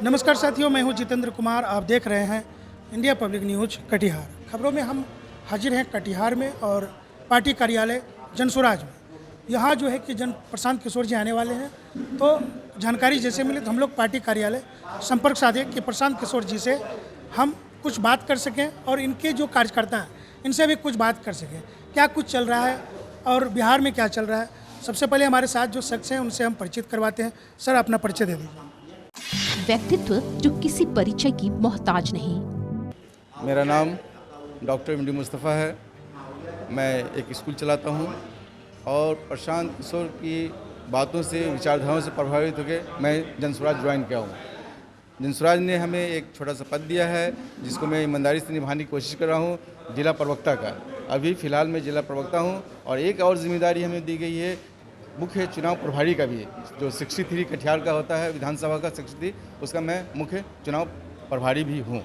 नमस्कार साथियों, मैं हूं जितेंद्र कुमार। आप देख रहे हैं इंडिया पब्लिक न्यूज कटिहार। खबरों में हम हाजिर हैं कटिहार में और पार्टी कार्यालय जनसुराज में। यहाँ जो है कि प्रशांत किशोर जी आने वाले हैं, तो जानकारी जैसे मिली तो हम लोग पार्टी कार्यालय संपर्क साधे कि प्रशांत किशोर जी से हम कुछ बात कर सकें और इनके जो कार्यकर्ता हैं इनसे भी कुछ बात कर सकें, क्या कुछ चल रहा है और बिहार में क्या चल रहा है। सबसे पहले हमारे साथ जो शख्स हैं उनसे हम परिचित करवाते हैं। सर, अपना परिचय दे दीजिए। व्यक्तित्व जो किसी परिचय की मोहताज नहीं। मेरा नाम डॉक्टर एम डी मुस्तफ़ा है। मैं एक स्कूल चलाता हूं और प्रशांत किशोर की बातों से, विचारधाराओं से प्रभावित होकर मैं जनसुराज ज्वाइन किया हूं। जनसुराज ने हमें एक छोटा सा पद दिया है जिसको मैं ईमानदारी से निभाने की कोशिश कर रहा हूं, जिला प्रवक्ता का। अभी फ़िलहाल मैं जिला प्रवक्ता हूं और एक और जिम्मेदारी हमें दी गई है मुख्य चुनाव प्रभारी का भी, जो 63 कटिहार का होता है, विधानसभा का 63, उसका मैं मुख्य चुनाव प्रभारी भी हूँ।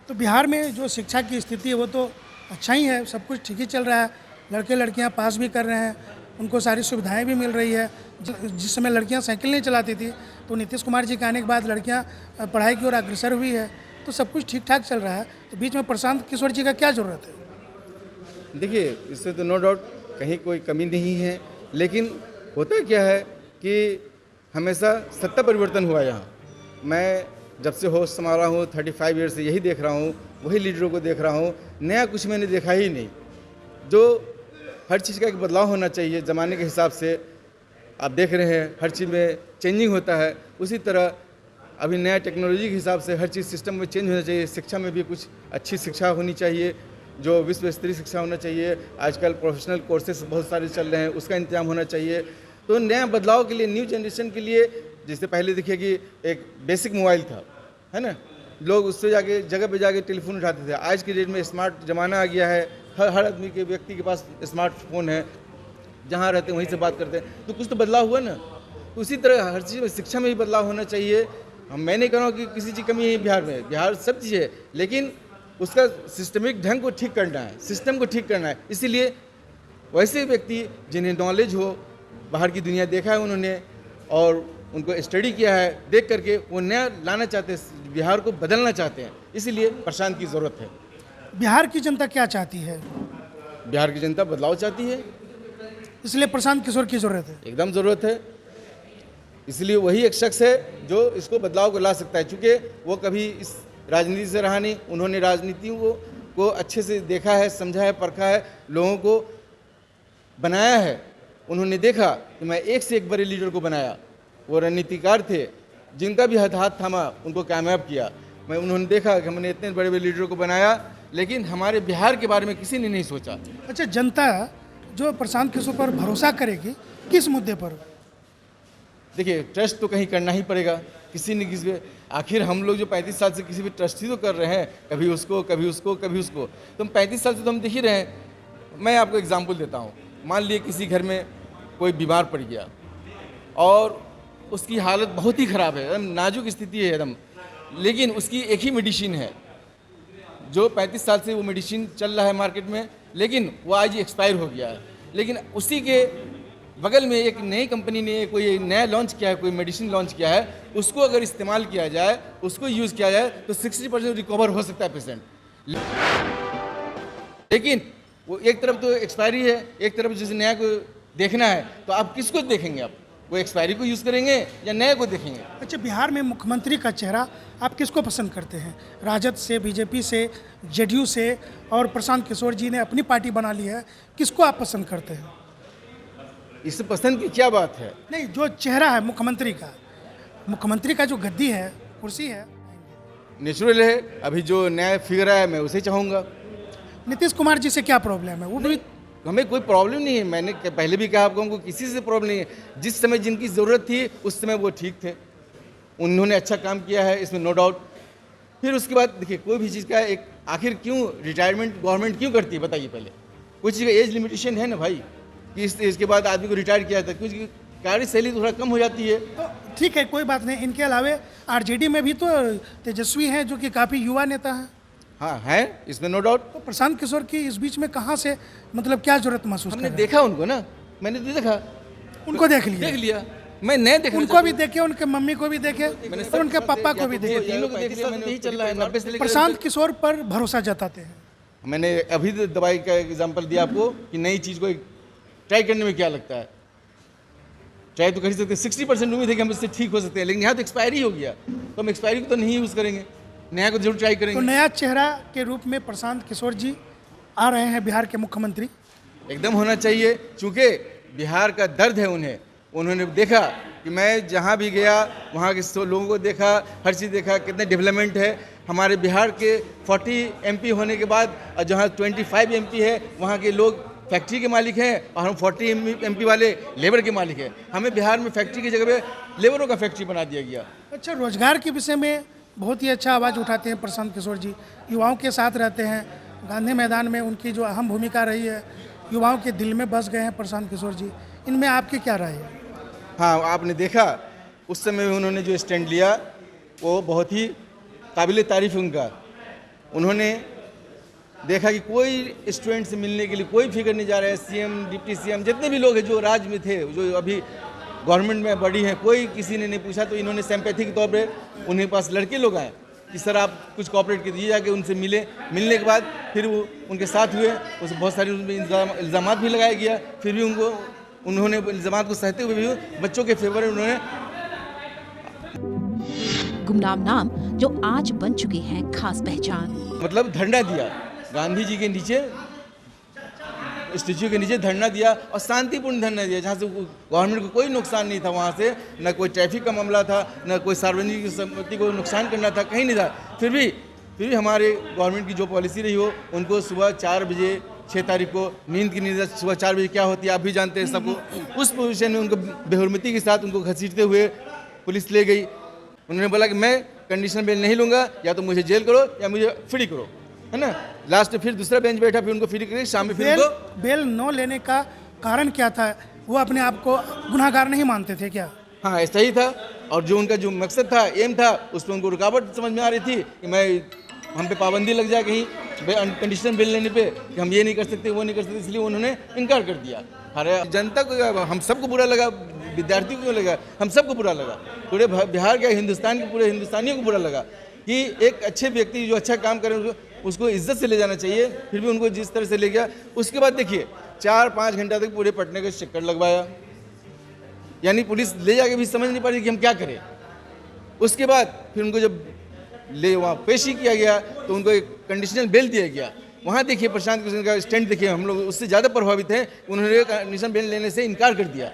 तो बिहार में जो शिक्षा की स्थिति है वो तो अच्छा ही है, सब कुछ ठीक ही चल रहा है। लड़के लड़कियां पास भी कर रहे हैं, उनको सारी सुविधाएं भी मिल रही है। जिस समय लड़कियां साइकिल नहीं चलाती थी तो नीतीश कुमार जी के आने के बाद लड़कियां पढ़ाई की ओर अग्रसर हुई है, तो सब कुछ ठीक ठाक चल रहा है। तो बीच में प्रशांत किशोर जी का क्या ज़रूरत है? देखिए, इससे तो नो डाउट कहीं कोई कमी नहीं है, लेकिन होता क्या है कि हमेशा सत्ता परिवर्तन हुआ यहाँ। मैं जब से होश संभाला हूँ 35 ईयर से यही देख रहा हूँ, वही लीडरों को देख रहा हूँ, नया कुछ मैंने देखा ही नहीं। जो हर चीज़ का एक बदलाव होना चाहिए ज़माने के हिसाब से, आप देख रहे हैं हर चीज़ में चेंजिंग होता है, उसी तरह अभी नया टेक्नोलॉजी के हिसाब से हर चीज़ सिस्टम में चेंज होना चाहिए। शिक्षा में भी कुछ अच्छी शिक्षा होनी चाहिए, जो विश्व स्तरीय शिक्षा होना चाहिए। आजकल प्रोफेशनल कोर्सेज बहुत सारे चल रहे हैं, उसका इंतजाम होना चाहिए। तो नया बदलाव के लिए, न्यू जनरेशन के लिए, जैसे पहले देखिए कि एक बेसिक मोबाइल था, है ना, लोग उससे जाके जगह पे जाके टेलीफोन उठाते थे। आज के डेट में स्मार्ट ज़माना आ गया है, हर आदमी के, व्यक्ति के पास स्मार्टफोन है, जहाँ रहते हैं वहीं से बात करते हैं। तो कुछ तो बदलाव हुआ ना। तो उसी तरह हर चीज़ में, शिक्षा में भी बदलाव होना चाहिए। मैं नहीं कह रहा हूँ कि किसी चीज़ कमी है बिहार में, बिहार सब चीज़ है, लेकिन उसका सिस्टमिक ढंग को ठीक करना है, सिस्टम को ठीक करना है। इसीलिए वैसे व्यक्ति जिन्हें नॉलेज हो, बाहर की दुनिया देखा है उन्होंने और उनको स्टडी किया है, देख करके वो नया लाना चाहते हैं, बिहार को बदलना चाहते हैं। इसीलिए प्रशांत की ज़रूरत है। बिहार की जनता क्या चाहती है? बिहार की जनता बदलाव चाहती है, इसलिए प्रशांत किशोर की ज़रूरत है। एकदम ज़रूरत है। इसलिए वही एक शख्स है जो इसको बदलाव को ला सकता है, चूँकि वो कभी इस राजनीति से रहा नहीं। उन्होंने राजनीतियों को अच्छे से देखा है, समझा है, परखा है, लोगों को बनाया है। उन्होंने देखा कि मैं एक से एक बड़े लीडर को बनाया। वो रणनीतिकार थे, जिनका भी हाथ थामा उनको कामयाब किया। उन्होंने देखा कि हमने इतने बड़े बड़े लीडरों को बनाया, लेकिन हमारे बिहार के बारे में किसी ने नहीं सोचा। अच्छा, जनता जो प्रशांत किशोर पर भरोसा करेगी किस मुद्दे पर? देखिए, ट्रस्ट तो कहीं करना ही पड़ेगा किसी न किसी पे। आखिर हम लोग जो 35 साल से किसी भी ट्रस्ट ही तो कर रहे हैं, कभी उसको कभी उसको कभी उसको। तो हम 35 साल से तो हम देख ही रहे हैं। मैं आपको एग्जांपल देता हूँ। मान लिए किसी घर में कोई बीमार पड़ गया और उसकी हालत बहुत ही ख़राब है, एकदम नाजुक स्थिति है एकदम, लेकिन उसकी एक ही मेडिसिन है जो 35 साल से वो मेडिसिन चल रहा है मार्केट में, लेकिन वो आज ही एक्सपायर हो गया है। लेकिन उसी के बगल में एक नई कंपनी ने कोई नया लॉन्च किया है, कोई मेडिसिन लॉन्च किया है, उसको अगर इस्तेमाल किया जाए, उसको यूज़ किया जाए तो 60% रिकवर हो सकता है पेशेंट। लेकिन वो एक तरफ तो एक्सपायरी है, एक तरफ जिस नया को देखना है, तो आप किसको देखेंगे? आप वो एक्सपायरी को यूज़ करेंगे या नए को देखेंगे? अच्छा, बिहार में मुख्यमंत्री का चेहरा आप किसको पसंद करते हैं? राजद से, बीजेपी से, जेडीयू से, और प्रशांत किशोर जी ने अपनी पार्टी बना ली है, किसको आप पसंद करते हैं? इससे पसंद की क्या बात है? नहीं, जो चेहरा है मुख्यमंत्री का जो गद्दी है, कुर्सी है, नेचुरल है। अभी जो नया फिगर आया मैं उसे चाहूँगा। नीतीश कुमार जी से क्या प्रॉब्लम है? वो भी हमें कोई प्रॉब्लम नहीं है। मैंने पहले भी कहा आपको, हमको किसी से प्रॉब्लम नहीं है। जिस समय जिनकी ज़रूरत थी उस समय वो ठीक थे, उन्होंने अच्छा काम किया है, इसमें नो डाउट। फिर उसके बाद देखिए, कोई भी चीज़ का एक आखिर क्यों रिटायरमेंट गवर्नमेंट क्यों करती है बताइए? पहले कोई चीज़ का एज लिमिटेशन है ना भाई, कि इस एज के बाद आदमी को रिटायर किया जाता है, क्योंकि कार्यशैली थोड़ा कम हो जाती है। तो ठीक है, कोई बात नहीं। इनके अलावे आरजेडी में भी तो तेजस्वी हैं जो कि काफ़ी युवा नेता हैं। हाँ है, इसमें नो डाउट। तो प्रशांत किशोर की इस बीच में कहाँ से, मतलब क्या जरूरत महसूस हमने कर रहे हैं? देखा उनको ना, मैंने तो देखा, उनको देख लिया। देख लिया। मैं नया देखना उनको भी देखे, उनके मम्मी को भी देखे और उनके पापा को भी देखे। तीनों को देख लिया मैंने, यही चल रहा है 90 से लेकर। प्रशांत किशोर पर भरोसा जताते हैं। मैंने अभी दवाई का एग्जांपल दिया आपको कि नई चीज़ को ट्राई करने में क्या लगता है। ट्राई तो कर सकते हैं, 60% उम्मीद है कि हम इससे ठीक हो सकते हैं, लेकिन यहाँ तो एक्सपायरी हो गया, तो हम एक्सपायरी को तो नहीं यूज़ करेंगे, नया को जरूर ट्राई तो करेंगे। नया चेहरा के रूप में प्रशांत किशोर जी आ रहे हैं बिहार के मुख्यमंत्री। एकदम होना चाहिए, चूँकि बिहार का दर्द है उन्हें। उन्होंने देखा कि मैं जहाँ भी गया वहाँ के लोगों को देखा, हर चीज़ देखा, कितने डेवलपमेंट है। हमारे बिहार के 40 MP होने के बाद जहाँ 25 MP है वहाँ के लोग फैक्ट्री के मालिक हैं और हम 40 MP वाले लेबर के मालिक हैं। हमें बिहार में फैक्ट्री की जगह पे लेबरों का फैक्ट्री बना दिया गया। अच्छा, रोजगार के विषय में बहुत ही अच्छा आवाज़ उठाते हैं प्रशांत किशोर जी। युवाओं के साथ रहते हैं, गांधी मैदान में उनकी जो अहम भूमिका रही है, युवाओं के दिल में बस गए हैं प्रशांत किशोर जी। इनमें आपकी क्या राय है? हाँ, आपने देखा उस समय उन्होंने जो स्टैंड लिया वो बहुत ही काबिल तारीफ़ उनका। उन्होंने देखा कि कोई स्टूडेंट से मिलने के लिए कोई फिक्र नहीं जा रहा है। CM, डिप्टी CM जितने भी लोग हैं जो राज्य में थे, जो अभी गवर्नमेंट में बड़ी हैं, कोई किसी ने नहीं पूछा। तो इन्होंने सिंपैथी के तौर पे उनके पास लड़के लोग आए कि सर आप कुछ कॉपरेट कर दीजिए, जाके उनसे मिलने के बाद फिर वो उनके साथ हुए। उस बहुत सारे उनमें इल्ज़ाम भी लगाया गया, फिर भी उन्होंने इल्ज़ाम को सहते हुए भी बच्चों के फेवर में उन्होंने गुमनाम नाम जो आज बन चुके हैं खास पहचान। मतलब धरना दिया, गांधी जी के नीचे, स्टैच्यू के नीचे धरना दिया और शांतिपूर्ण धरना दिया, जहाँ से गवर्नमेंट को कोई नुकसान नहीं था। वहाँ से न कोई ट्रैफिक का मामला था, न कोई सार्वजनिक संपत्ति को नुकसान करना था, कहीं नहीं था। फिर भी हमारे गवर्नमेंट की जो पॉलिसी रही हो, उनको सुबह 4 बजे 6 तारीख को नींद की नींद सुबह 4 बजे क्या होती है आप भी जानते हैं सबको। उस पोजीशन में उनको बेहुरमती के साथ उनको घसीटते हुए पुलिस ले गई। उन्होंने बोला कि मैं कंडीशनल बेल नहीं लूँगा, या तो मुझे जेल करो या मुझे फ्री करो, है ना। लास्ट में फिर दूसरा बेंच बैठा, फिर उनको फ्री करें, शाम में फिर उनको बेल न लेने का कारण क्या था? वो अपने आप को गुनहगार नहीं मानते थे क्या? हाँ, ऐसा ही था। और जो उनका जो मकसद था, एम था, उस पर उनको रुकावट समझ में आ रही थी कि हम पे पाबंदी लग जाए कहीं कंडीशनल बिल लेने पे, कि हम ये नहीं कर सकते, वो नहीं कर सकते, इसलिए उन्होंने इनकार कर दिया। अरे जनता को, हम सबको बुरा लगा, विद्यार्थियों को लगा, हम सबको बुरा लगा, पूरे बिहार के, हिंदुस्तान के पूरे हिंदुस्तानियों को बुरा लगा कि एक अच्छे व्यक्ति जो अच्छा काम करे उसको इज्जत से ले जाना चाहिए, फिर भी उनको जिस तरह से ले गया। उसके बाद देखिए 4-5 घंटा तक पूरे पटने का चक्कर लगवाया, यानी पुलिस ले जाके भी समझ नहीं पा रही कि हम क्या करें। उसके बाद फिर उनको जब ले वहाँ पेशी किया गया तो उनको एक कंडीशनल बेल दिया गया। वहाँ देखिए प्रशांत किशोर का स्टैंड देखिए, हम लोग उससे ज़्यादा प्रभावित हैं। उन्होंने कंडीशनल बेल लेने से इनकार कर दिया।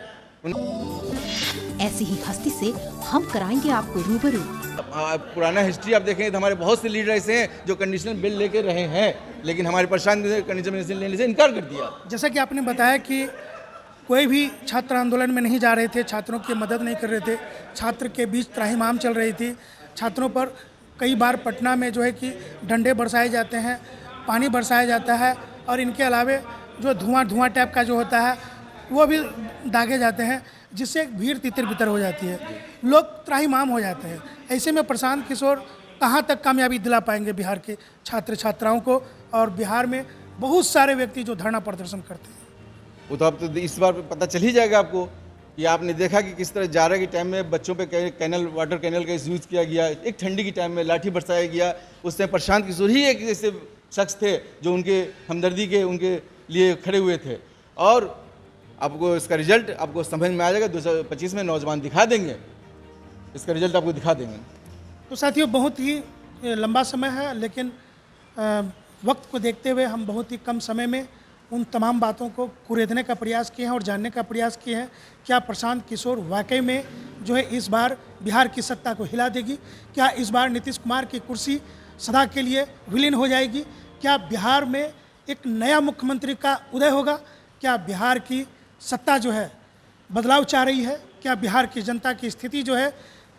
ऐसी ही हस्ती से हम कराएंगे आपको रूबरू। पुराना हिस्ट्री आप देखें तो हमारे बहुत से लीडर ऐसे हैं जो कंडीशनल बिल लेके रहे हैं, लेकिन हमारे प्रशांत ने कंडीशनल बिल लेने से इनकार कर दिया। जैसा कि आपने बताया कि कोई भी छात्र आंदोलन में नहीं जा रहे थे, छात्रों की मदद नहीं कर रहे थे, छात्र के बीच त्राहिमाम चल रही थी। छात्रों पर कई बार पटना में जो है कि डंडे बरसाए जाते हैं, पानी बरसाया जाता है, और इनके अलावे जो धुआं टाइप का जो होता है वो भी दागे जाते हैं, जिससे भीड़ तितर बितर हो जाती है, लोग त्राहिमाम हो जाते हैं। ऐसे में प्रशांत किशोर कहाँ तक कामयाबी दिला पाएंगे बिहार के छात्र छात्राओं को, और बिहार में बहुत सारे व्यक्ति जो धरना प्रदर्शन करते हैं? वो तो अब तो इस बार पता चल ही जाएगा आपको कि आपने देखा कि किस तरह जाड़ा के टाइम में बच्चों पे वाटर कैनल का यूज़ किया गया, एक ठंडी के टाइम में लाठी बरसाया गया। उस टाइम प्रशांत किशोर ही एक ऐसे शख्स थे जो उनके हमदर्दी के उनके लिए खड़े हुए थे। और आपको इसका रिजल्ट आपको समझ में आ जाएगा, 2025 में नौजवान दिखा देंगे, इसका रिजल्ट आपको दिखा देंगे। तो साथियों, बहुत ही लंबा समय है, लेकिन वक्त को देखते हुए हम बहुत ही कम समय में उन तमाम बातों को कुरेदने का प्रयास किए हैं और जानने का प्रयास किए हैं। क्या प्रशांत किशोर वाकई में जो है इस बार बिहार की सत्ता को हिला देगी? क्या इस बार नीतीश कुमार की कुर्सी सदा के लिए विलीन हो जाएगी? क्या बिहार में एक नया मुख्यमंत्री का उदय होगा? क्या बिहार की सत्ता जो है बदलाव चाह रही है? क्या बिहार की जनता की स्थिति जो है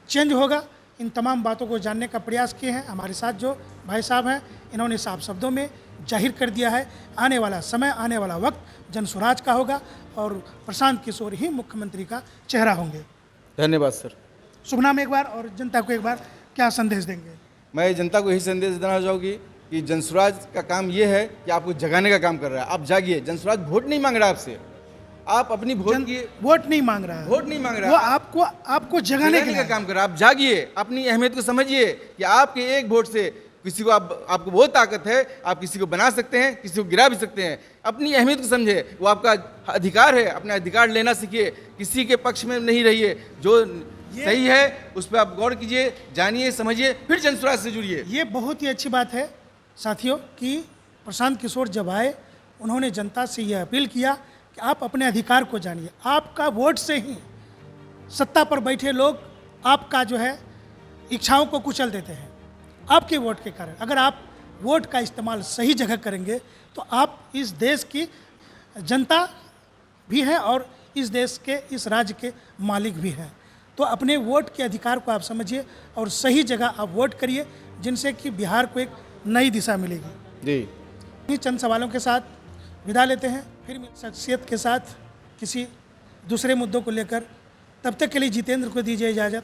चेंज होगा? इन तमाम बातों को जानने का प्रयास किए हैं। हमारे साथ जो भाई साहब हैं, इन्होंने साफ शब्दों में जाहिर कर दिया है, आने वाला समय, आने वाला वक्त जनसुराज का होगा और प्रशांत किशोर ही मुख्यमंत्री का चेहरा होंगे। धन्यवाद सर। शुभ नाम एक बार, और जनता को एक बार क्या संदेश देंगे? मैं जनता को यही संदेश देना चाहूँगी कि जनसुराज का काम ये है कि आपको जगाने का काम कर रहा है। आप जागिए, जनसुराज वोट नहीं मांग रहा आपसे, आप अपनी वोट की वोट नहीं मांग रहा है, वोट नहीं मांग रहा वो है, आपको जगाने के का लिए काम कर रहा है। आप जागिए, अपनी अहमियत को समझिए कि आपके एक वोट से किसी को आपको बहुत ताकत है, आप किसी को बना सकते हैं, किसी को गिरा भी सकते हैं। अपनी अहमियत को समझे, वो आपका अधिकार है, अपना अधिकार लेना सीखिए, किसी के पक्ष में नहीं रहिए, जो सही है उस पर आप गौर कीजिए, जानिए, समझिए, फिर जनस्वराज से जुड़िए। ये बहुत ही अच्छी बात है साथियों कि प्रशांत किशोर जब आए उन्होंने जनता से यह अपील किया कि आप अपने अधिकार को जानिए। आपका वोट से ही सत्ता पर बैठे लोग आपका जो है इच्छाओं को कुचल देते हैं, आपके वोट के कारण। अगर आप वोट का इस्तेमाल सही जगह करेंगे तो आप इस देश की जनता भी हैं और इस देश के, इस राज्य के मालिक भी हैं। तो अपने वोट के अधिकार को आप समझिए और सही जगह आप वोट करिए, जिनसे कि बिहार को एक नई दिशा मिलेगी। जी, इन्हीं चंद सवालों के साथ विदा लेते हैं, फिर शख्सियत के साथ किसी दूसरे मुद्दों को लेकर। तब तक के लिए जितेंद्र को दीजिए इजाज़त।